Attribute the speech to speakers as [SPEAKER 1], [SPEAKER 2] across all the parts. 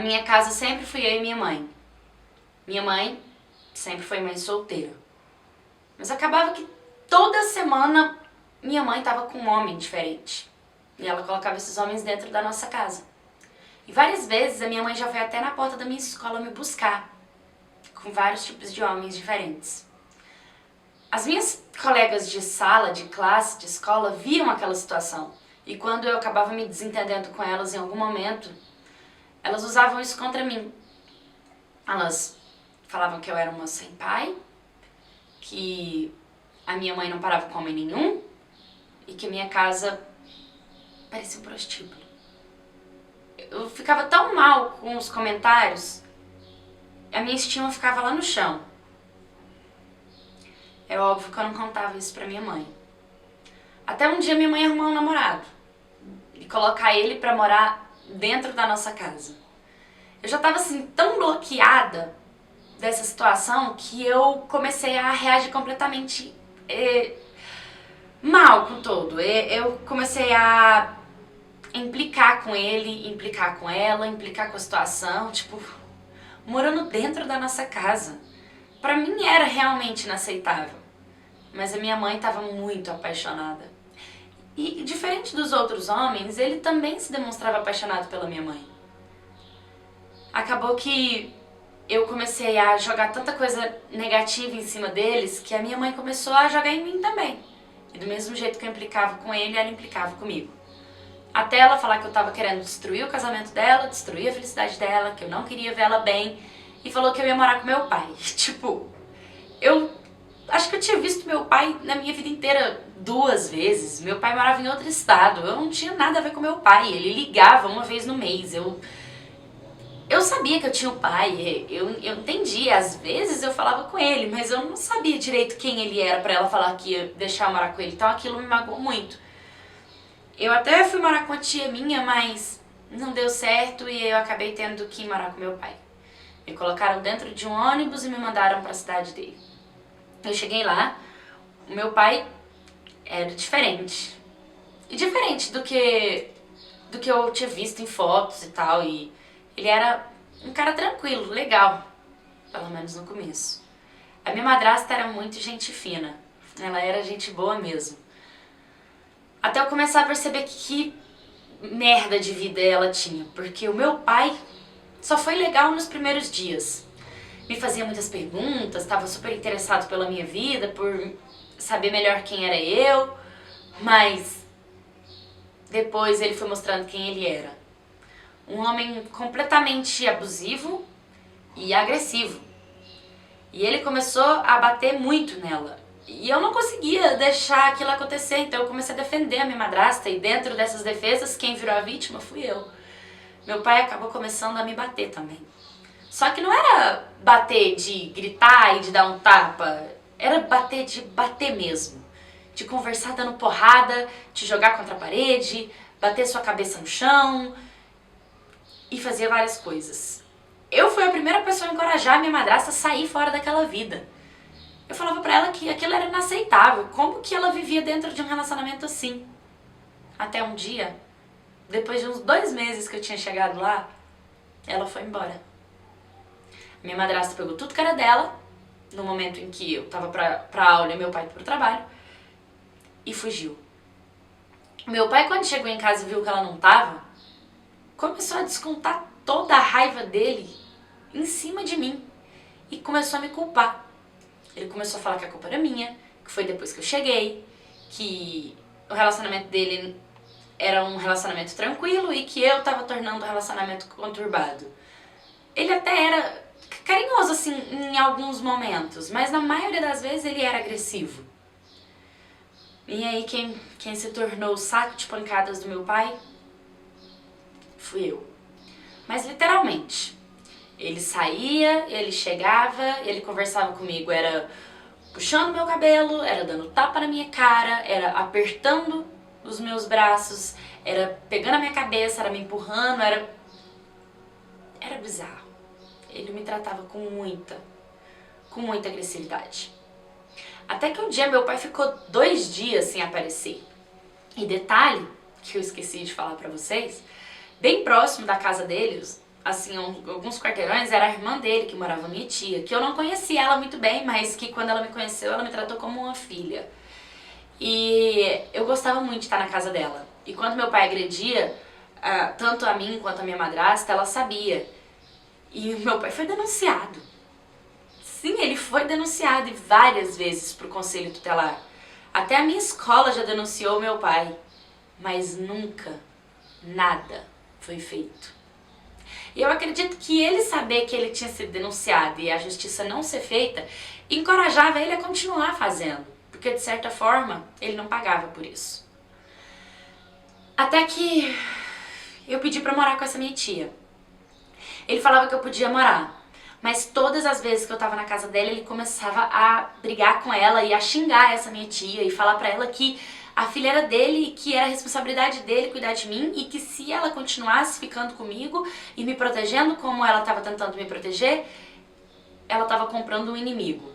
[SPEAKER 1] minha casa sempre fui eu e minha mãe. Minha mãe sempre foi mãe solteira. Mas acabava que toda semana minha mãe estava com um homem diferente. E ela colocava esses homens dentro da nossa casa. E várias vezes a minha mãe já foi até na porta da minha escola me buscar, com vários tipos de homens diferentes. As minhas colegas de sala, de classe, de escola viam aquela situação. E quando eu acabava me desentendendo com elas em algum momento, elas usavam isso contra mim. Elas falavam que eu era uma sem pai, que a minha mãe não parava com homem nenhum e que minha casa parecia um prostíbulo. Eu ficava tão mal com os comentários, a minha estima ficava lá no chão. É óbvio que eu não contava isso pra minha mãe. Até um dia minha mãe arrumou um namorado e colocar ele pra morar dentro da nossa casa. Eu já tava assim tão bloqueada dessa situação que eu comecei a reagir completamente mal com todo. Eu comecei a implicar com ele, implicar com ela, implicar com a situação, tipo, morando dentro da nossa casa. Pra mim era realmente inaceitável, mas a minha mãe estava muito apaixonada. E diferente dos outros homens, ele também se demonstrava apaixonado pela minha mãe. Acabou que eu comecei a jogar tanta coisa negativa em cima deles que a minha mãe começou a jogar em mim também. E do mesmo jeito que eu implicava com ele, ela implicava comigo. Até ela falar que eu tava querendo destruir o casamento dela, destruir a felicidade dela, que eu não queria ver ela bem, e falou que eu ia morar com meu pai. Tipo, eu acho que eu tinha visto meu pai na minha vida inteira 2 vezes. Meu pai morava em outro estado, eu não tinha nada a ver com meu pai, ele ligava uma vez no mês. Eu sabia que eu tinha um pai, eu entendia, às vezes eu falava com ele, mas eu não sabia direito quem ele era pra ela falar que ia deixar eu morar com ele, então aquilo me magoou muito. Eu até fui morar com a tia minha, mas não deu certo e eu acabei tendo que ir morar com meu pai. Me colocaram dentro de um ônibus e me mandaram pra cidade dele. Eu cheguei lá, o meu pai era diferente. E diferente do que eu tinha visto em fotos e tal, e ele era um cara tranquilo, legal, pelo menos no começo. A minha madrasta era muito gente fina, ela era gente boa mesmo. Até eu começar a perceber que merda de vida ela tinha, porque o meu pai só foi legal nos primeiros dias. Me fazia muitas perguntas, estava super interessado pela minha vida, por saber melhor quem era eu, mas depois ele foi mostrando quem ele era. Um homem completamente abusivo e agressivo. E ele começou a bater muito nela. E eu não conseguia deixar aquilo acontecer, então eu comecei a defender a minha madrasta e dentro dessas defesas quem virou a vítima fui eu. Meu pai acabou começando a me bater também. Só que não era bater de gritar e de dar um tapa, era bater de bater mesmo. De conversar dando porrada, te jogar contra a parede, bater sua cabeça no chão e fazer várias coisas. Eu fui a primeira pessoa a encorajar a minha madrasta a sair fora daquela vida. Eu falava pra ela que aquilo era inaceitável, como que ela vivia dentro de um relacionamento assim? Até um dia, depois de uns 2 meses que eu tinha chegado lá, ela foi embora. Minha madrasta pegou tudo que era dela, no momento em que eu tava pra aula e meu pai pro trabalho, e fugiu. Meu pai, quando chegou em casa e viu que ela não tava, começou a descontar toda a raiva dele em cima de mim e começou a me culpar. Ele começou a falar que a culpa era minha, que foi depois que eu cheguei, que o relacionamento dele era um relacionamento tranquilo e que eu tava tornando o relacionamento conturbado. Ele até era carinhoso assim em alguns momentos, mas na maioria das vezes ele era agressivo. E aí quem se tornou o saco de pancadas do meu pai fui eu. Mas literalmente. Ele saía, ele chegava, ele conversava comigo, era puxando meu cabelo, era dando tapa na minha cara, era apertando os meus braços, era pegando a minha cabeça, era me empurrando, era bizarro. Ele me tratava com muita agressividade. Até que um dia meu pai ficou 2 dias sem aparecer. E detalhe, que eu esqueci de falar pra vocês, bem próximo da casa deles, assim, alguns quarteirões, era a irmã dele que morava, minha tia, que eu não conhecia ela muito bem, mas que quando ela me conheceu, ela me tratou como uma filha. E eu gostava muito de estar na casa dela. E quando meu pai agredia, tanto a mim quanto a minha madrasta, ela sabia. E o meu pai foi denunciado. Sim, ele foi denunciado várias vezes pro conselho tutelar. Até a minha escola já denunciou meu pai. Mas nunca, nada foi feito. E eu acredito que ele saber que ele tinha sido denunciado e a justiça não ser feita, encorajava ele a continuar fazendo. Porque de certa forma, ele não pagava por isso. Até que eu pedi pra morar com essa minha tia. Ele falava que eu podia morar. Mas todas as vezes que eu tava na casa dela, ele começava a brigar com ela e a xingar essa minha tia e falar pra ela que a filha era dele e que era responsabilidade dele cuidar de mim e que se ela continuasse ficando comigo e me protegendo como ela tava tentando me proteger, ela tava comprando um inimigo.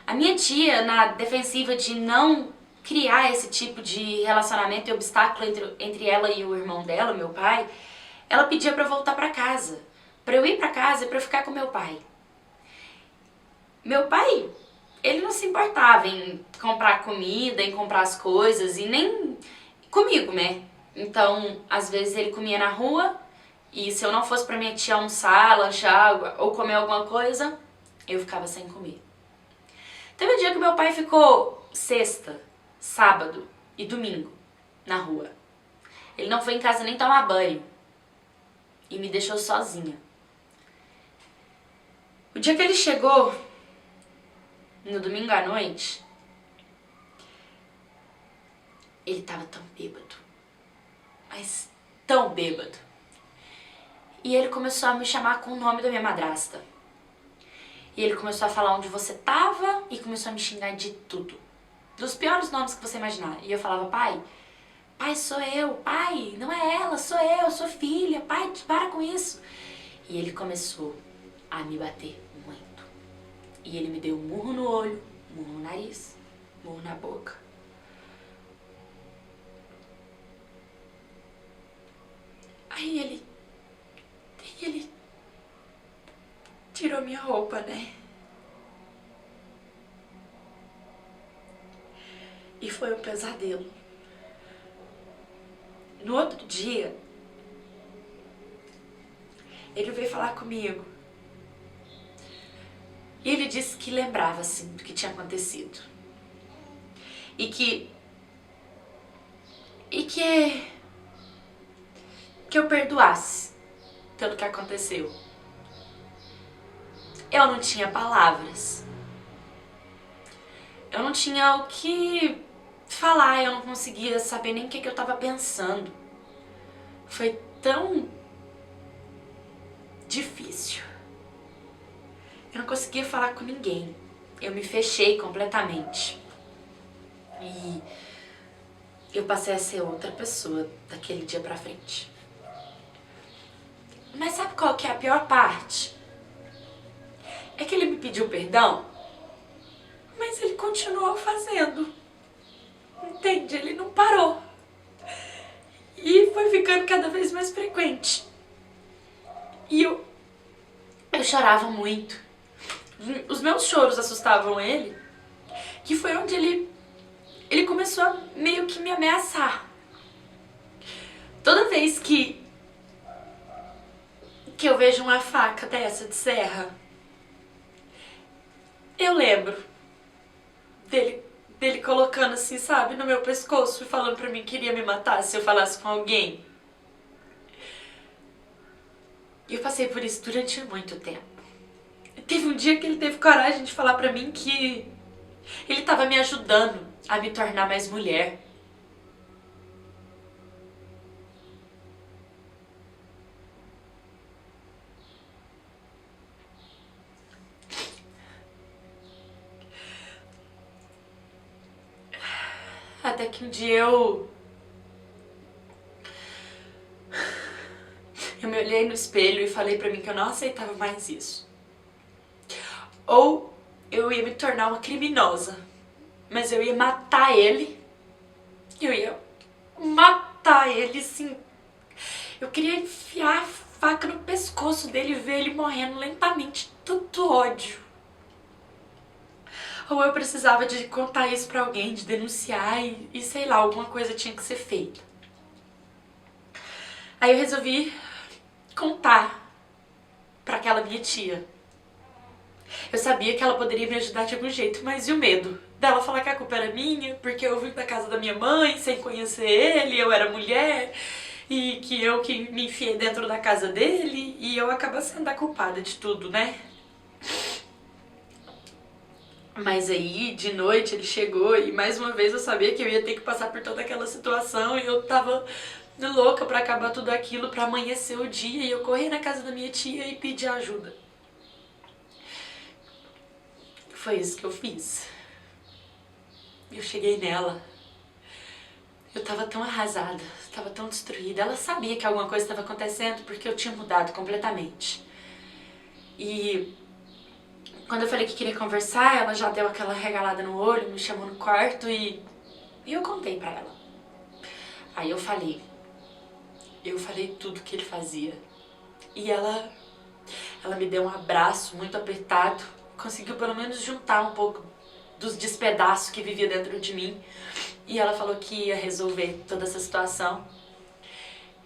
[SPEAKER 1] A minha tia, na defensiva de não criar esse tipo de relacionamento e obstáculo entre ela e o irmão dela, meu pai, ela pedia pra eu voltar pra casa. Pra eu ir pra casa e pra eu ficar com meu pai. Meu pai, ele não se importava em comprar comida, em comprar as coisas e nem comigo, né? Então, às vezes ele comia na rua e se eu não fosse pra minha tia almoçar, lanchar ou comer alguma coisa, eu ficava sem comer. Teve um dia que meu pai ficou sexta, sábado e domingo na rua. Ele não foi em casa nem tomar banho e me deixou sozinha. O dia que ele chegou, no domingo à noite, ele tava tão bêbado, mas tão bêbado. E ele começou a me chamar com o nome da minha madrasta. E ele começou a falar onde você tava e começou a me xingar de tudo. Dos piores nomes que você imaginar. E eu falava, pai, sou eu, pai, não é ela, sou eu, sou filha, pai, para com isso. E ele começou a me bater muito. E ele me deu um murro no olho, murro no nariz, murro na boca. Aí ele tirou minha roupa, né? E foi um pesadelo. No outro dia, ele veio falar comigo. E ele disse que lembrava, assim, do que tinha acontecido. E que eu perdoasse pelo que aconteceu. Eu não tinha palavras. Eu não tinha o que falar, eu não conseguia saber nem o que eu tava pensando. Foi tão difícil. Eu não conseguia falar com ninguém. Eu me fechei completamente. E eu passei a ser outra pessoa daquele dia pra frente. Mas sabe qual que é a pior parte? É que ele me pediu perdão, mas ele continuou fazendo. Entende? Ele não parou. E foi ficando cada vez mais frequente. E eu chorava muito. Os meus choros assustavam ele, que foi onde ele começou a meio que me ameaçar. Toda vez que eu vejo uma faca dessa de serra, eu lembro dele colocando assim, sabe, no meu pescoço e falando pra mim que iria me matar se eu falasse com alguém. E eu passei por isso durante muito tempo. Teve um dia que ele teve coragem de falar pra mim que ele tava me ajudando a me tornar mais mulher. Até que um dia eu me olhei no espelho e falei pra mim que eu não aceitava mais isso. Ou eu ia me tornar uma criminosa, mas eu ia matar ele. Eu ia matar ele, sim. Eu queria enfiar faca no pescoço dele e ver ele morrendo lentamente, tanto ódio. Ou eu precisava de contar isso pra alguém, de denunciar e sei lá, alguma coisa tinha que ser feita. Aí eu resolvi contar pra aquela minha tia. Eu sabia que ela poderia me ajudar de algum jeito, mas e o medo? Dela falar que a culpa era minha, porque eu vim da casa da minha mãe sem conhecer ele, eu era mulher, e que eu que me enfiei dentro da casa dele, e eu acabo sendo a culpada de tudo, né? Mas aí, de noite, ele chegou e mais uma vez eu sabia que eu ia ter que passar por toda aquela situação e eu tava louca pra acabar tudo aquilo, pra amanhecer o dia e eu corri na casa da minha tia e pedi ajuda. Foi isso que eu fiz. Eu cheguei nela. Eu tava tão arrasada, tava tão destruída. Ela sabia que alguma coisa estava acontecendo porque eu tinha mudado completamente. E quando eu falei que queria conversar, ela já deu aquela regalada no olho, me chamou no quarto e eu contei pra ela. Aí eu falei tudo que ele fazia. E ela me deu um abraço muito apertado, conseguiu pelo menos juntar um pouco dos despedaços que vivia dentro de mim. E ela falou que ia resolver toda essa situação.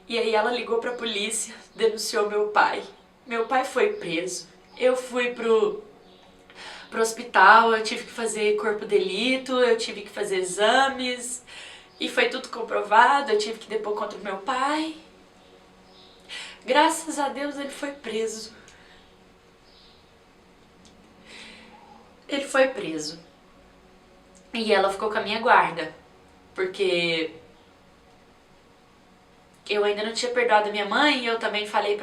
[SPEAKER 1] E aí ela ligou pra polícia, denunciou meu pai. Meu pai foi preso. Eu fui pro hospital, eu tive que fazer corpo de delito, eu tive que fazer exames. E foi tudo comprovado, eu tive que depor contra o meu pai. Graças a Deus ele foi preso. Ele foi preso. E ela ficou com a minha guarda. Porque eu ainda não tinha perdoado a minha mãe e eu também falei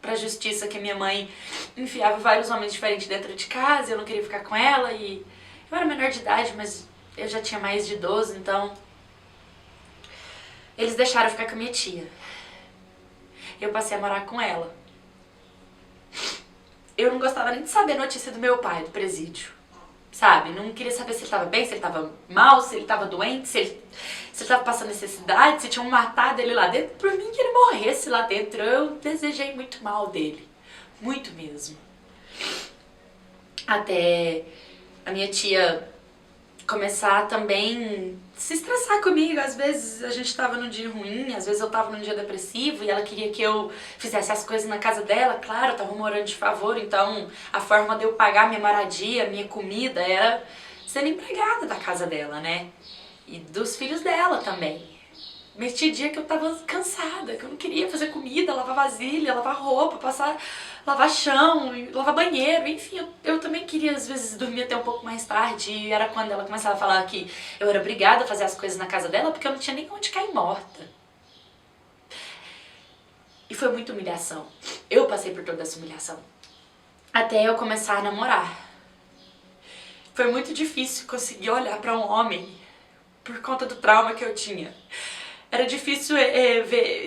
[SPEAKER 1] pra justiça que a minha mãe enfiava vários homens diferentes dentro de casa, eu não queria ficar com ela e eu era menor de idade, mas eu já tinha mais de 12, então eles deixaram eu ficar com a minha tia. Eu passei a morar com ela. Eu não gostava nem de saber a notícia do meu pai, do presídio. Sabe? Não queria saber se ele tava bem, se ele tava mal, se ele tava doente, se ele tava passando necessidade, se tinham matado ele lá dentro. Por mim que ele morresse lá dentro. Eu desejei muito mal dele. Muito mesmo. Até a minha tia começar a também se estressar comigo. Às vezes a gente tava num dia ruim, às vezes eu tava num dia depressivo e ela queria que eu fizesse as coisas na casa dela. Claro, eu tava morando de favor, então a forma de eu pagar minha moradia, minha comida era sendo empregada da casa dela, né? E dos filhos dela também. Mas tinha dia que eu tava cansada, que eu não queria fazer comida, lavar vasilha, lavar roupa, lavar chão, lavar banheiro, enfim, eu também queria às vezes dormir até um pouco mais tarde e era quando ela começava a falar que eu era obrigada a fazer as coisas na casa dela porque eu não tinha nem onde cair morta. E foi muita humilhação. Eu passei por toda essa humilhação. Até eu começar a namorar. Foi muito difícil conseguir olhar pra um homem por conta do trauma que eu tinha. Era difícil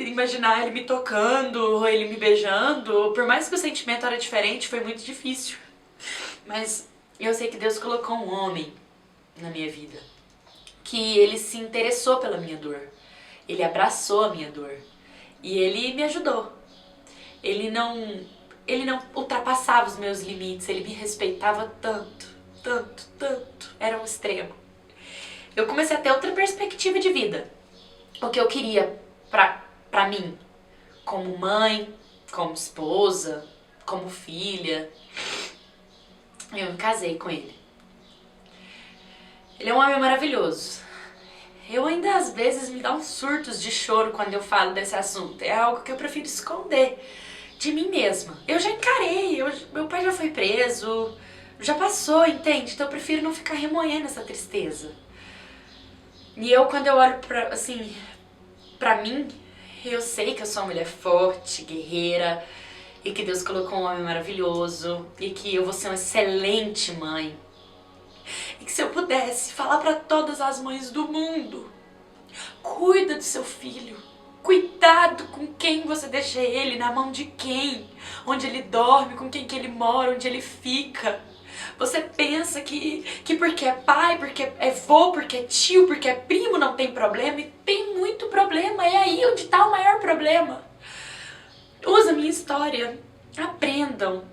[SPEAKER 1] imaginar ele me tocando, ou ele me beijando. Por mais que o sentimento era diferente, foi muito difícil. Mas eu sei que Deus colocou um homem na minha vida. Que ele se interessou pela minha dor. Ele abraçou a minha dor. E ele me ajudou. Ele não ultrapassava os meus limites. Ele me respeitava tanto, tanto, tanto. Era um extremo. Eu comecei a ter outra perspectiva de vida. O que eu queria pra mim, como mãe, como esposa, como filha. Eu me casei com ele. Ele é um homem maravilhoso. Eu ainda às vezes me dá uns surtos de choro quando eu falo desse assunto. É algo que eu prefiro esconder de mim mesma. Eu já encarei, meu pai já foi preso, já passou, entende? Então eu prefiro não ficar remoendo essa tristeza. E eu, quando eu olho pra mim, eu sei que eu sou uma mulher forte, guerreira, e que Deus colocou um homem maravilhoso, e que eu vou ser uma excelente mãe. E que se eu pudesse falar pra todas as mães do mundo, cuida do seu filho, cuidado com quem você deixa ele, na mão de quem, onde ele dorme, com quem que ele mora, onde ele fica. Você pensa que porque é pai, porque é vô, porque é tio, porque é primo não tem problema, e tem muito problema, é aí onde está o maior problema. Usa a minha história, aprendam.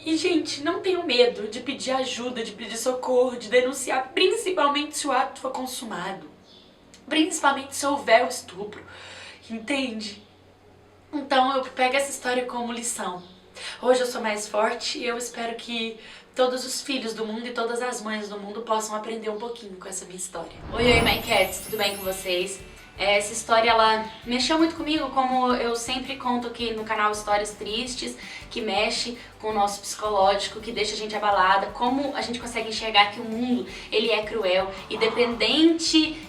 [SPEAKER 1] E, gente, não tenham medo de pedir ajuda, de pedir socorro, de denunciar, principalmente se o ato for consumado. Principalmente se houver o estupro, entende? Então eu pego essa história como lição. Hoje eu sou mais forte e eu espero que todos os filhos do mundo e todas as mães do mundo possam aprender um pouquinho com essa minha história. Oi, My Cats, tudo bem com vocês? Essa história, ela mexeu muito comigo, como eu sempre conto aqui no canal Histórias Tristes, que mexe com o nosso psicológico, que deixa a gente abalada, como a gente consegue enxergar que o mundo, ele é cruel, independente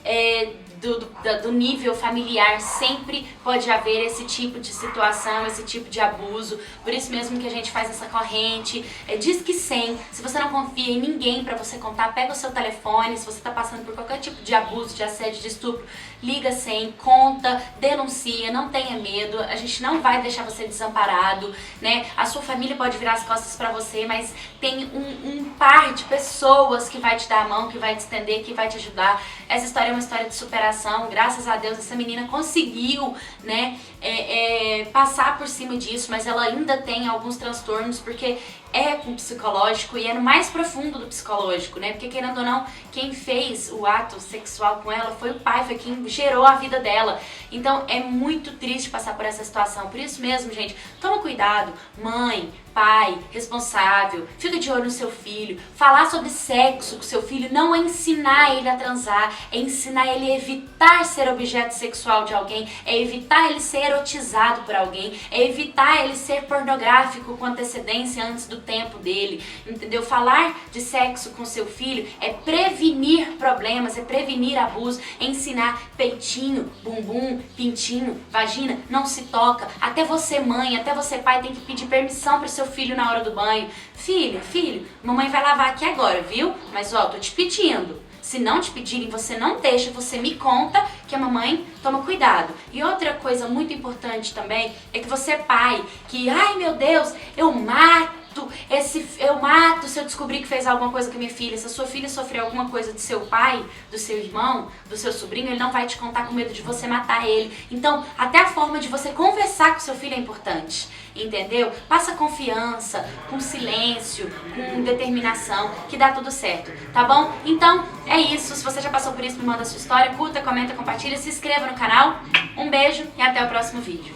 [SPEAKER 1] do nível familiar, sempre pode haver esse tipo de situação, esse tipo de abuso. Por isso mesmo que a gente faz essa corrente, diz que 100. Se você não confia em ninguém pra você contar, pega o seu telefone. Se você tá passando por qualquer tipo de abuso, de assédio, de estupro, liga 100, conta, denuncia, não tenha medo. A gente não vai deixar você desamparado, né? A sua família pode virar as costas pra você, mas tem um par de pessoas que vai te dar a mão, que vai te estender, que vai te ajudar. Essa história é uma história de superação. Graças a Deus essa menina conseguiu, né, passar por cima disso, mas ela ainda tem alguns transtornos, porque é com o psicológico e é no mais profundo do psicológico, né? Porque querendo ou não, quem fez o ato sexual com ela foi o pai, foi quem gerou a vida dela. Então é muito triste passar por essa situação. Por isso mesmo, gente, toma cuidado, mãe, pai, responsável, fica de olho no seu filho. Falar sobre sexo com seu filho não é ensinar ele a transar, é ensinar ele a evitar ser objeto sexual de alguém, é evitar ele ser erotizado por alguém, é evitar ele ser pornográfico com antecedência antes do tempo dele, entendeu? Falar de sexo com seu filho é prevenir problemas, é prevenir abuso, é ensinar peitinho, bumbum, pintinho, vagina, não se toca. Até você mãe, até você pai tem que pedir permissão para seu filho na hora do banho. Filho, mamãe vai lavar aqui agora, viu? Mas ó, tô te pedindo. Se não te pedirem, você não deixa, você me conta que a mamãe toma cuidado. E outra coisa muito importante também é que você é pai, que, ai meu Deus, eu mato se eu descobrir que fez alguma coisa com a minha filha. Se a sua filha sofreu alguma coisa do seu pai, do seu irmão, do seu sobrinho, ele não vai te contar com medo de você matar ele. Então, até a forma de você conversar com seu filho é importante, entendeu? Passa confiança, com silêncio, com determinação, que dá tudo certo, tá bom? Então, é isso. Se você já passou por isso, me manda a sua história, curta, comenta, compartilha, se inscreva no canal. Um beijo e até o próximo vídeo.